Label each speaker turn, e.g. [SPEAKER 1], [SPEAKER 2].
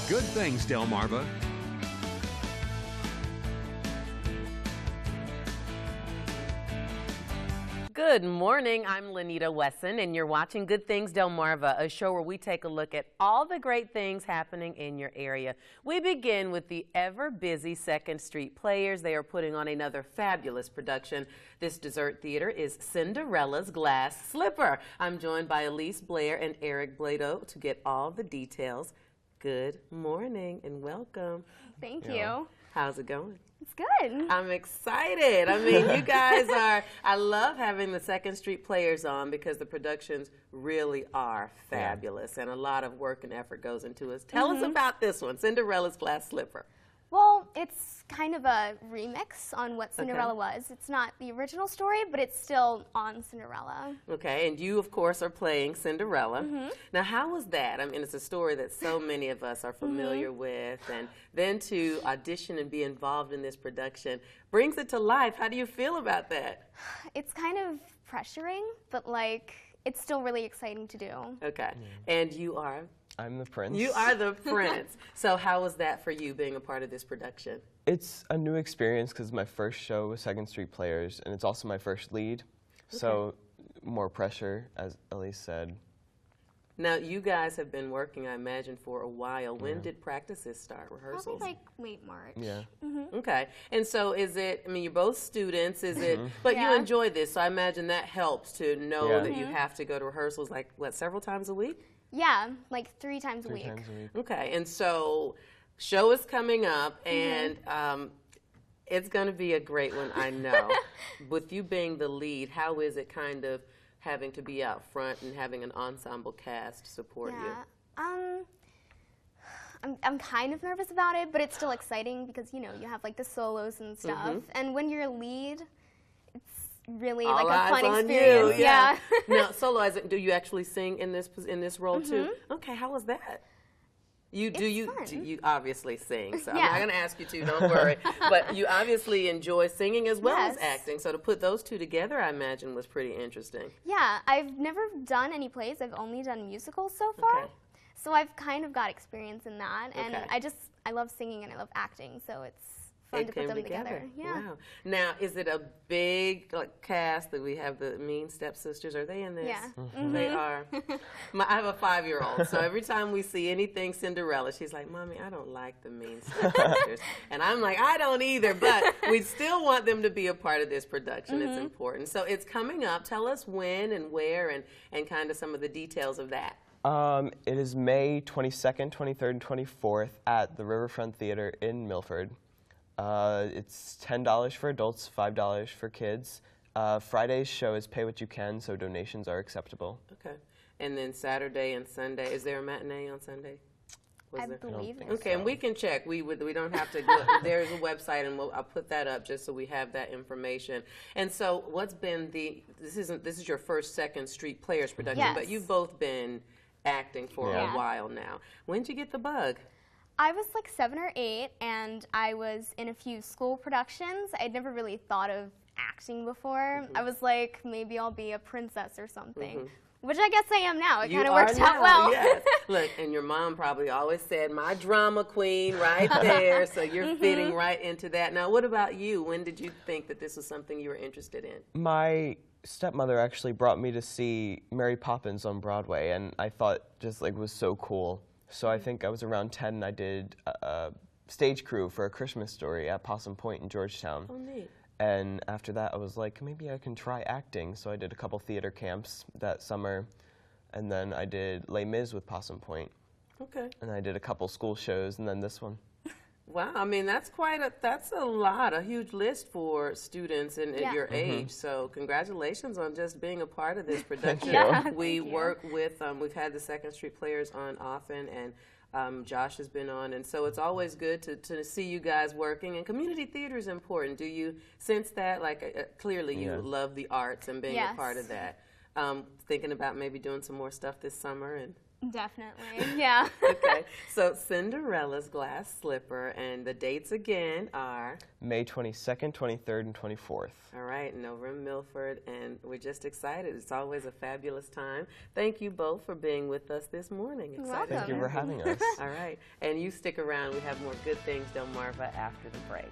[SPEAKER 1] Good things, Delmarva.
[SPEAKER 2] Good morning, I'm Lenita Wesson, and you're watching Good Things Delmarva, a show where we take a look at all the great things happening in your area. We begin with the ever-busy 2nd Street Players. They are putting on another fabulous production. This dessert theater is Cinderella's Glass Slipper. I'm joined by Elise Blair and Eric Blado to get all the details. Good morning and welcome.
[SPEAKER 3] Thank you.
[SPEAKER 2] How's it going?
[SPEAKER 3] It's good.
[SPEAKER 2] I'm excited. I mean, you guys I love having the 2nd Street Players on because the productions really are fabulous and a lot of work and effort goes into it. Tell us about this one, Cinderella's Glass Slipper.
[SPEAKER 3] Well, it's kind of a remix on what Cinderella was. It's not the original story, but it's still on Cinderella.
[SPEAKER 2] Okay, and you, of course, are playing Cinderella. Now, how was that? I mean, it's a story that so many of us are familiar with, and then to audition and be involved in this production brings it to life. How do you feel about that?
[SPEAKER 3] It's kind of pressuring, but, like, it's still really exciting to do.
[SPEAKER 2] Okay, and you are?
[SPEAKER 4] I'm the prince.
[SPEAKER 2] You are the prince. So how was that for you, being a part of this production?
[SPEAKER 4] It's a new experience because my first show was 2nd Street Players, and it's also my first lead. So more pressure, as Elise said.
[SPEAKER 2] Now, you guys have been working, I imagine, for a while. When did practices start, rehearsals?
[SPEAKER 3] Probably like late March.
[SPEAKER 4] Yeah.
[SPEAKER 2] Okay. And so is it, I mean, you're both students, is it, but you enjoy this, so I imagine that helps to know that you have to go to rehearsals, like, what, several times a week?
[SPEAKER 3] Yeah, like 3 times a week.
[SPEAKER 4] 3 times a week.
[SPEAKER 2] Okay. And so show is coming up, and it's going to be a great one, I know. With you being the lead, how is it kind of having to be out front and having an ensemble cast support you?
[SPEAKER 3] I'm kind of nervous about it, but it's still exciting because, you know, you have like the solos and stuff. And when you're a lead, it's really
[SPEAKER 2] All
[SPEAKER 3] like a
[SPEAKER 2] eyes
[SPEAKER 3] fun
[SPEAKER 2] on
[SPEAKER 3] experience.
[SPEAKER 2] You, yeah. Now, solo, as do you actually sing in this role too? Okay, how was that? You obviously sing, so I'm not going to ask you to, don't worry. But you obviously enjoy singing as well as acting, so to put those two together, I imagine, was pretty interesting.
[SPEAKER 3] Yeah, I've never done any plays. I've only done musicals so far. So I've kind of got experience in that, and I love singing and I love acting, so it's fun to put them together. Yeah.
[SPEAKER 2] Wow. Now, is it a big cast that we have the Mean Stepsisters? Are they in this?
[SPEAKER 3] Yeah.
[SPEAKER 2] They are. I have a 5-year-old, so every time we see anything Cinderella, she's like, Mommy, I don't like the Mean Stepsisters. And I'm like, I don't either, but we still want them to be a part of this production. It's important. So it's coming up. Tell us when and where and kind of some of the details of that.
[SPEAKER 4] It is May 22nd, 23rd, and 24th at the Riverfront Theater in Milford. It's $10 for adults, $5 for kids. Friday's show is pay what you can, so donations are acceptable.
[SPEAKER 2] Okay. And then Saturday and Sunday, is there a matinee on Sunday?
[SPEAKER 3] I believe so.
[SPEAKER 2] Okay, and we can check. We don't have to go. There's a website, and I'll put that up just so we have that information. And so, what's been this is your first 2nd Street Players production, but you've both been acting for a while now. When did you get the bug?
[SPEAKER 3] I was like 7 or 8, and I was in a few school productions. I'd never really thought of acting before. I was like, maybe I'll be a princess or something. Which I guess I am now. It kind of worked out well.
[SPEAKER 2] Yes. Look, and your mom probably always said, my drama queen right there, so you're fitting right into that. Now, what about you? When did you think that this was something you were interested in?
[SPEAKER 4] My stepmother actually brought me to see Mary Poppins on Broadway, and I thought just like was so cool. So I think I was around 10, and I did a stage crew for A Christmas Story at Possum Point in Georgetown.
[SPEAKER 2] Oh, neat.
[SPEAKER 4] And after that, I was like, maybe I can try acting. So I did a couple theater camps that summer, and then I did Les Mis with Possum Point.
[SPEAKER 2] Okay.
[SPEAKER 4] And I did a couple school shows, and then this one.
[SPEAKER 2] Wow, I mean, that's a huge list for students at your age. So congratulations on just being a part of this production. We work with, we've had the 2nd Street Players on often, and Josh has been on, and so it's always good to see you guys working, and community theater is important. Do you sense that? Like, clearly you love the arts and being a part of that. Thinking about maybe doing some more stuff this summer and.
[SPEAKER 3] Definitely, yeah.
[SPEAKER 2] Okay, so Cinderella's Glass Slipper, and the dates again are?
[SPEAKER 4] May 22nd, 23rd, and 24th.
[SPEAKER 2] All right, and over in Milford, and we're just excited. It's always a fabulous time. Thank you both for being with us this morning.
[SPEAKER 3] You're
[SPEAKER 2] Excited.
[SPEAKER 3] welcome.
[SPEAKER 4] Thank you for having us.
[SPEAKER 2] All right, and you stick around. We have more Good Things Delmarva after the break.